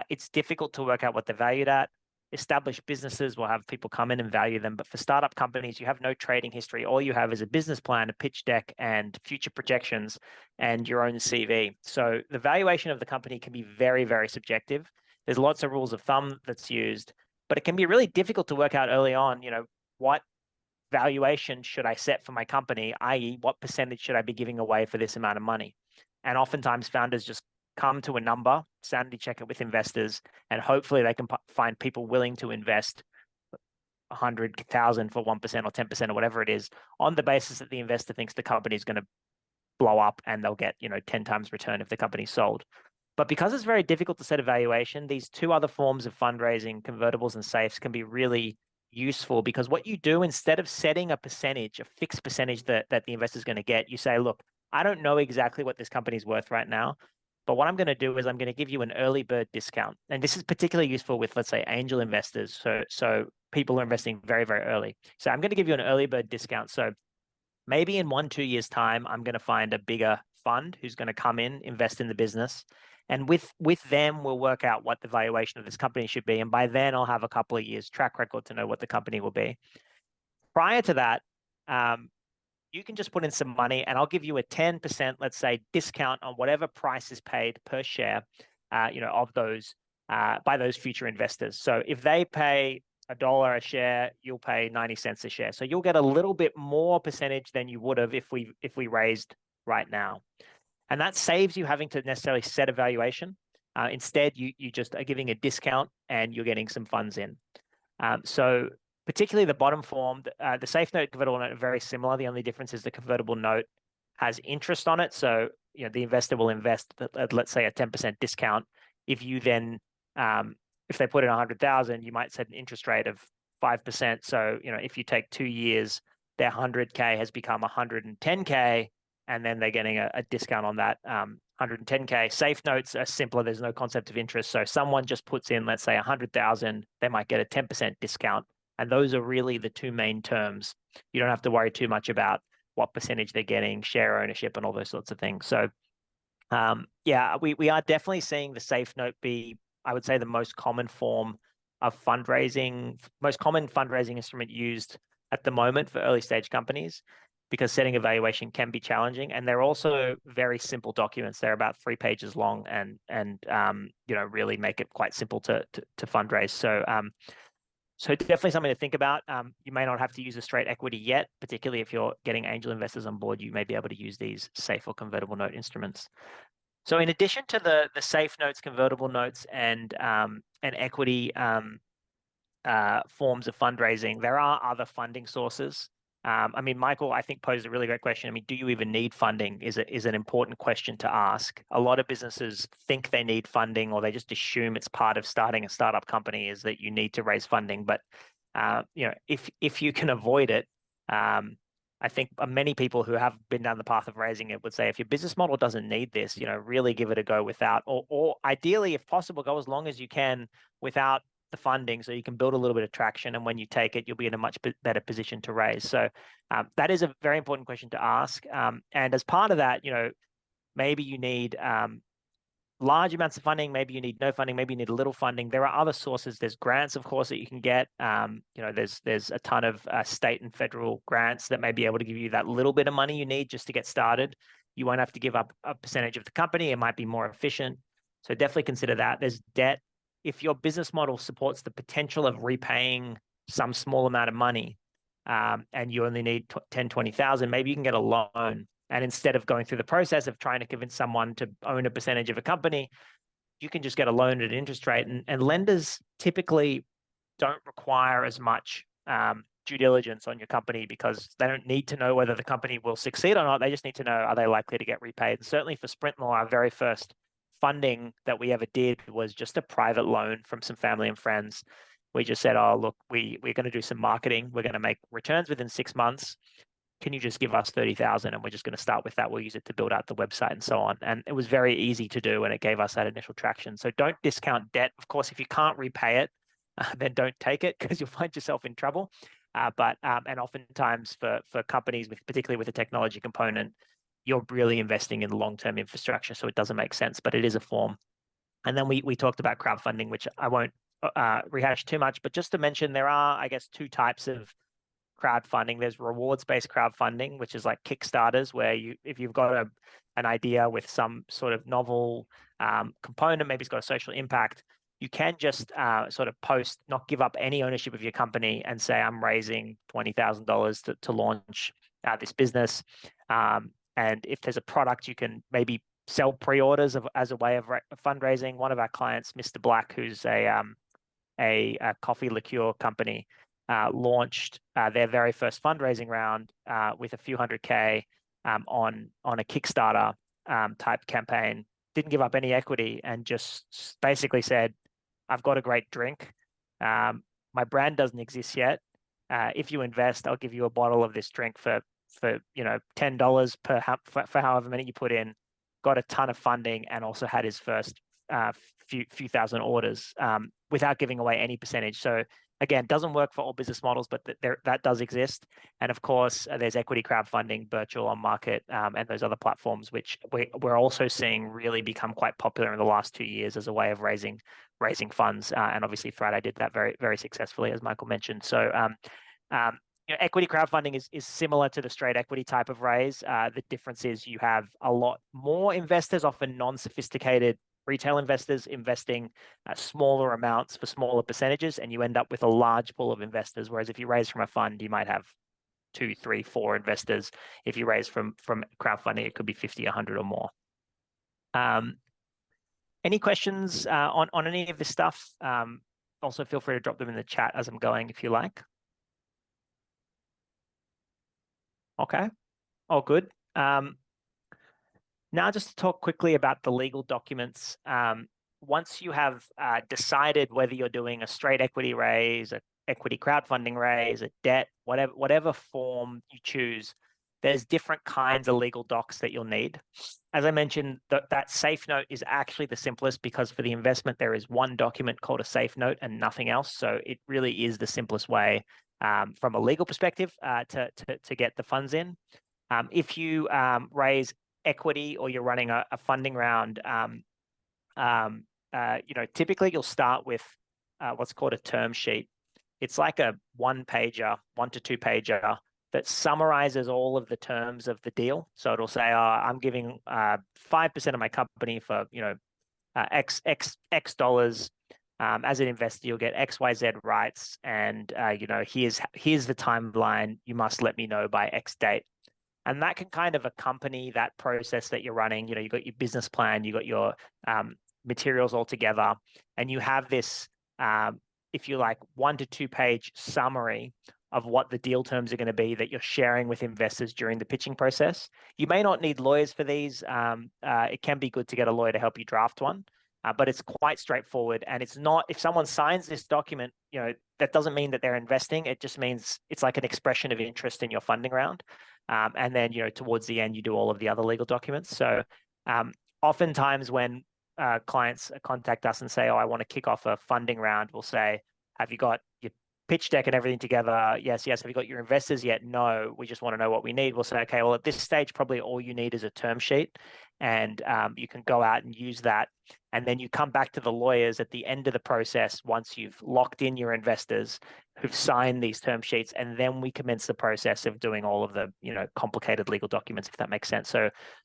it's difficult to work out what they're valued at. Established businesses will have people come in and value them. But for startup companies, you have no trading history. All you have is a business plan, a pitch deck, and future projections, and your own CV. So the valuation of the company can be very, very subjective. There's lots of rules of thumb that's used, but it can be really difficult to work out early on, what valuation should I set for my company, i.e., what percentage should I be giving away for this amount of money? And oftentimes founders just come to a number, sanity check it with investors, and hopefully they can find people willing to invest 100,000 for 1% or 10% or whatever it is, on the basis that the investor thinks the company is going to blow up and they'll get 10 times return if the company's sold. But because it's very difficult to set a valuation, these two other forms of fundraising, convertibles and safes, can be really useful, because what you do, instead of setting a percentage, a fixed percentage that the investor is going to get, you say, look, I don't know exactly what this company's worth right now, but what I'm going to do is I'm going to give you an early bird discount. And this is particularly useful with, let's say, angel investors. So people are investing very, very early. So I'm going to give you an early bird discount. So maybe in 1-2 years' time, I'm going to find a bigger fund who's going to come in, invest in the business. And with them, we'll work out what the valuation of this company should be. And by then, I'll have a couple of years track record to know what the company will be. Prior to that, you can just put in some money and I'll give you a 10%, let's say, discount on whatever price is paid per share, of those by those future investors. So if they pay $1 a share, you'll pay 90 cents a share. So you'll get a little bit more percentage than you would have if we raised right now. And that saves you having to necessarily set a valuation. Instead, you just are giving a discount and you're getting some funds in. So particularly the bottom form, the safe note, convertible note are very similar. The only difference is the convertible note has interest on it. So the investor will invest at, let's say, a 10% discount. If you then, if they put in 100,000, you might set an interest rate of 5%. So if you take 2 years, their 100K has become 110K, and then they're getting a discount on that 110K. Safe notes are simpler. There's no concept of interest. So someone just puts in, let's say, 100,000, they might get a 10% discount. And those are really the two main terms. You don't have to worry too much about what percentage they're getting, share ownership, and all those sorts of things. So we are definitely seeing the safe note be, I would say, the most common form of fundraising, most common fundraising instrument used at the moment for early stage companies, because setting a valuation can be challenging. And they're also very simple documents. They're about 3 pages long and really make it quite simple to fundraise. So definitely something to think about. You may not have to use a straight equity yet, particularly if you're getting angel investors on board. You may be able to use these safe or convertible note instruments. So in addition to the safe notes, convertible notes, and equity forms of fundraising, there are other funding sources. Michael, I think, posed a really great question. Do you even need funding is an important question to ask. A lot of businesses think they need funding, or they just assume it's part of starting a startup company is that you need to raise funding. But, if you can avoid it, I think many people who have been down the path of raising it would say, if your business model doesn't need this, really give it a go without, or ideally, if possible, go as long as you can without the funding, so you can build a little bit of traction, and when you take it, you'll be in a much better position to raise. So that is a very important question to ask. And as part of that, maybe you need large amounts of funding, maybe you need no funding, maybe you need a little funding. There are other sources. There's grants, of course, that you can get. There's a ton of state and federal grants that may be able to give you that little bit of money you need just to get started. You won't have to give up a percentage of the company. It might be more efficient. So definitely consider that. There's debt. If your business model supports the potential of repaying some small amount of money, and you only need 10, 20,000, maybe you can get a loan. And instead of going through the process of trying to convince someone to own a percentage of a company, you can just get a loan at an interest rate. And lenders typically don't require as much due diligence on your company because they don't need to know whether the company will succeed or not. They just need to know, are they likely to get repaid? And certainly for Sprintlaw, our very first funding that we ever did was just a private loan from some family and friends. We just said, oh, look, we're going to do some marketing. We're going to make returns within 6 months. Can you just give us 30,000? And we're just going to start with that. We'll use it to build out the website and so on. And it was very easy to do, and it gave us that initial traction. So don't discount debt. Of course, if you can't repay it, then don't take it because you'll find yourself in trouble. And oftentimes for companies, particularly with a technology component, you're really investing in long-term infrastructure, so it doesn't make sense, but it is a form. And then we talked about crowdfunding, which I won't rehash too much, but just to mention, there are, I guess, two types of crowdfunding. There's rewards-based crowdfunding, which is like Kickstarters, where if you've got an idea with some sort of novel component, maybe it's got a social impact, you can just sort of post, not give up any ownership of your company and say, I'm raising $20,000 to launch this business. And if there's a product, you can maybe sell pre-orders as a way of fundraising. One of our clients, Mr. Black, who's a coffee liqueur company, launched their very first fundraising round with a few $100K on a Kickstarter type campaign. Didn't give up any equity and just basically said, I've got a great drink. My brand doesn't exist yet. If you invest, I'll give you a bottle of this drink for $10 for however many you put in. Got a ton of funding and also had his first few thousand orders without giving away any percentage. So again, doesn't work for all business models, but that does exist. And of course, there's equity crowdfunding, virtual on market, and those other platforms, which we're also seeing really become quite popular in the last 2 years as a way of raising funds. And obviously, Thriday did that very, very successfully, as Michael mentioned. So equity crowdfunding is similar to the straight equity type of raise. The difference is you have a lot more investors, often non-sophisticated retail investors investing smaller amounts for smaller percentages, and you end up with a large pool of investors. Whereas if you raise from a fund, you might have 2, 3, 4 investors. If you raise from crowdfunding, it could be 50, 100 or more. Any questions on any of this stuff? Also, feel free to drop them in the chat as I'm going if you like. Okay, all good. Now, just to talk quickly about the legal documents. Once you have decided whether you're doing a straight equity raise, an equity crowdfunding raise, a debt, whatever form you choose, there's different kinds of legal docs that you'll need. As I mentioned, that safe note is actually the simplest because for the investment, there is one document called a safe note and nothing else. So it really is the simplest way from a legal perspective to get the funds in. If you raise equity or you're running a funding round, typically you'll start with what's called a term sheet. It's like a 1-pager, 1 to 2-pager that summarizes all of the terms of the deal. So it'll say, I'm giving 5% of my company for X dollars. As an investor, you'll get XYZ rights, and here's the timeline. You must let me know by X date. And that can kind of accompany that process that you're running. You've got your business plan, you've got your materials all together, and you have this, if you like, 1 to 2-page summary of what the deal terms are going to be that you're sharing with investors during the pitching process. You may not need lawyers for these. It can be good to get a lawyer to help you draft one, but it's quite straightforward. And it's not, if someone signs this document, that doesn't mean that they're investing. It just means it's like an expression of interest in your funding round. And then, towards the end, you do all of the other legal documents. So oftentimes when clients contact us and say, I want to kick off a funding round, we'll say, have you got your pitch deck and everything together. Yes. Have you got your investors yet? No, we just want to know what we need. We'll say, okay, well, at this stage, probably all you need is a term sheet, and you can go out and use that. And then you come back to the lawyers at the end of the process once you've locked in your investors who've signed these term sheets, and then we commence the process of doing all of the complicated legal documents, if that makes sense.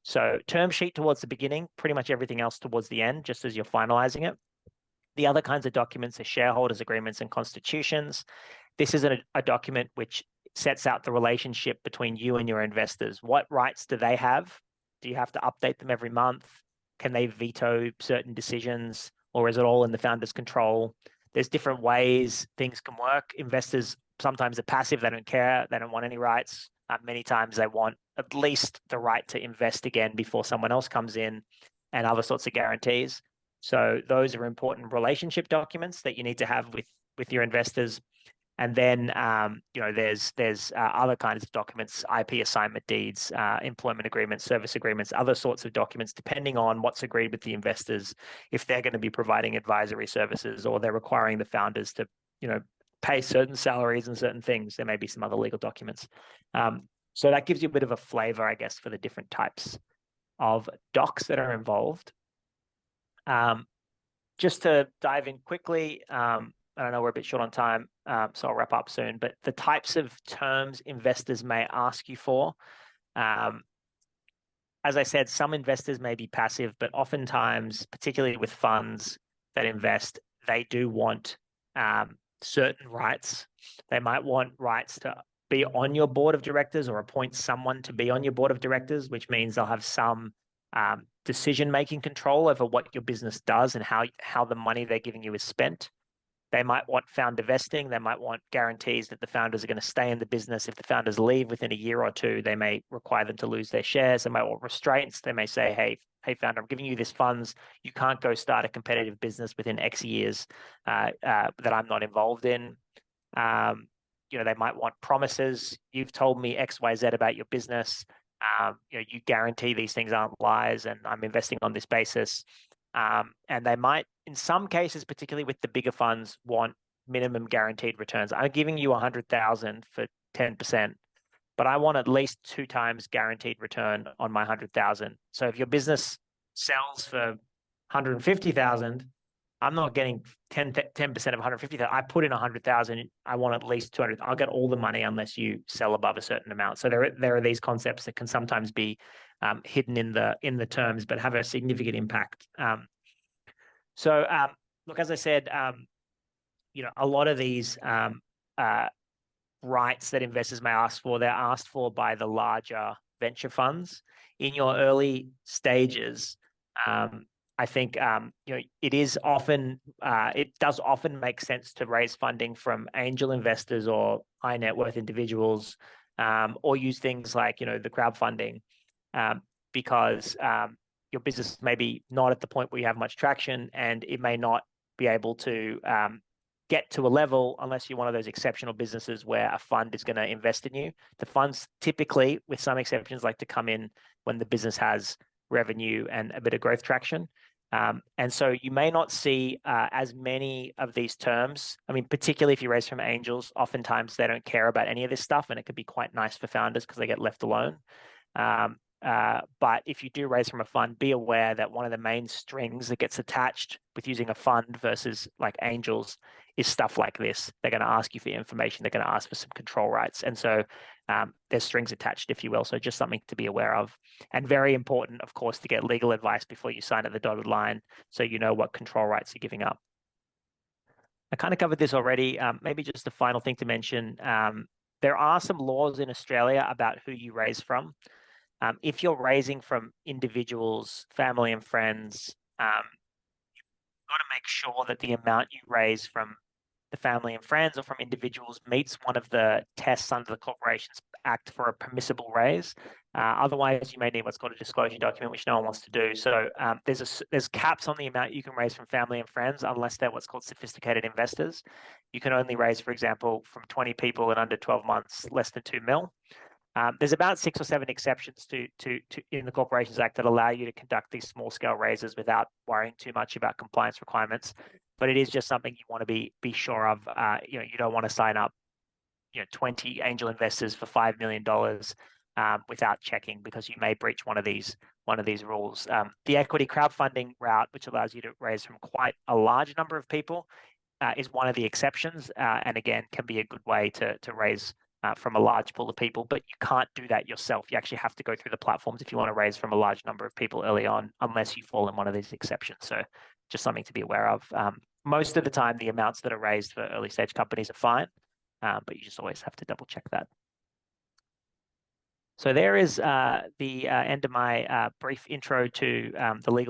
So term sheet towards the beginning, pretty much everything else towards the end, just as you're finalizing it. The other kinds of documents are shareholders agreements and constitutions. This is a document which sets out the relationship between you and your investors. What rights do they have? Do you have to update them every month? Can they veto certain decisions, or is it all in the founder's control? There's different ways things can work. Investors sometimes are passive. They don't care. They don't want any rights. Many times they want at least the right to invest again before someone else comes in, and other sorts of guarantees. So those are important relationship documents that you need to have with your investors. And then there's other kinds of documents, IP assignment deeds, employment agreements, service agreements, other sorts of documents, depending on what's agreed with the investors. If they're going to be providing advisory services, or they're requiring the founders to pay certain salaries and certain things, there may be some other legal documents. So that gives you a bit of a flavor, I guess, for the different types of docs that are involved. Just to dive in quickly, I don't know, we're a bit short on time, so I'll wrap up soon, but the types of terms investors may ask you for. As I said, some investors may be passive, but oftentimes, particularly with funds that invest, they do want certain rights. They might want rights to be on your board of directors, or appoint someone to be on your board of directors, which means they'll have some decision-making control over what your business does and how the money they're giving you is spent. They might want founder vesting. They might want guarantees that the founders are going to stay in the business. If the founders leave within a year or two, they may require them to lose their shares. They might want restraints. They may say, hey, founder, I'm giving you these funds. You can't go start a competitive business within X years that I'm not involved in. They might want promises. You've told me X, Y, Z about your business. You guarantee these things aren't lies, and I'm investing on this basis. And they might, in some cases, particularly with the bigger funds, want minimum guaranteed returns. I'm giving you 100,000 for 10%, but I want at least 2 times guaranteed return on my 100,000. So if your business sells for 150,000, I'm not getting 10% of 150,000. I put in 100,000. I want at least 200. I'll get all the money unless you sell above a certain amount. So there are these concepts that can sometimes be hidden in the terms, but have a significant impact. Look, as I said, a lot of these rights that investors may ask for, they're asked for by the larger venture funds. In your early stages, I think it does often make sense to raise funding from angel investors or high net worth individuals, or use things like the crowdfunding, because your business may be not at the point where you have much traction, and it may not be able to get to a level unless you're one of those exceptional businesses where a fund is going to invest in you. The funds typically, with some exceptions, like to come in when the business has revenue and a bit of growth traction. And so you may not see as many of these terms. I mean, particularly if you raise from angels, oftentimes they don't care about any of this stuff, and it could be quite nice for founders because they get left alone. But if you do raise from a fund, be aware that one of the main strings that gets attached with using a fund versus like angels is stuff like this. They're going to ask you for information. They're going to ask for some control rights. And so there's strings attached, if you will. So just something to be aware of. And very important, of course, to get legal advice before you sign at the dotted line, so you know what control rights you're giving up. I kind of covered this already. Maybe just the final thing to mention. There are some laws in Australia about who you raise from. If you're raising from individuals, family and friends, you've got to make sure that the amount you raise from the family and friends or from individuals meets one of the tests under the Corporations Act for a permissible raise. Otherwise, you may need what's called a disclosure document, which no one wants to do. So there's caps on the amount you can raise from family and friends, unless they're what's called sophisticated investors. You can only raise, for example, from 20 people in under 12 months, less than 2 mil. There's about 6 or 7 exceptions to in the Corporations Act that allow you to conduct these small scale raises without worrying too much about compliance requirements. but it is just something you want to be sure of. You don't want to sign up 20 angel investors for $5 million without checking, because you may breach one of these rules. The equity crowdfunding route, which allows you to raise from quite a large number of people, is one of the exceptions, and again can be a good way to raise from a large pool of people, but you can't do that yourself. You actually have to go through the platforms if you want to raise from a large number of people early on, unless you fall in one of these exceptions. So just something to be aware of. Most of the time, the amounts that are raised for early stage companies are fine, but you just always have to double check that. So there is the end of my brief intro to the legal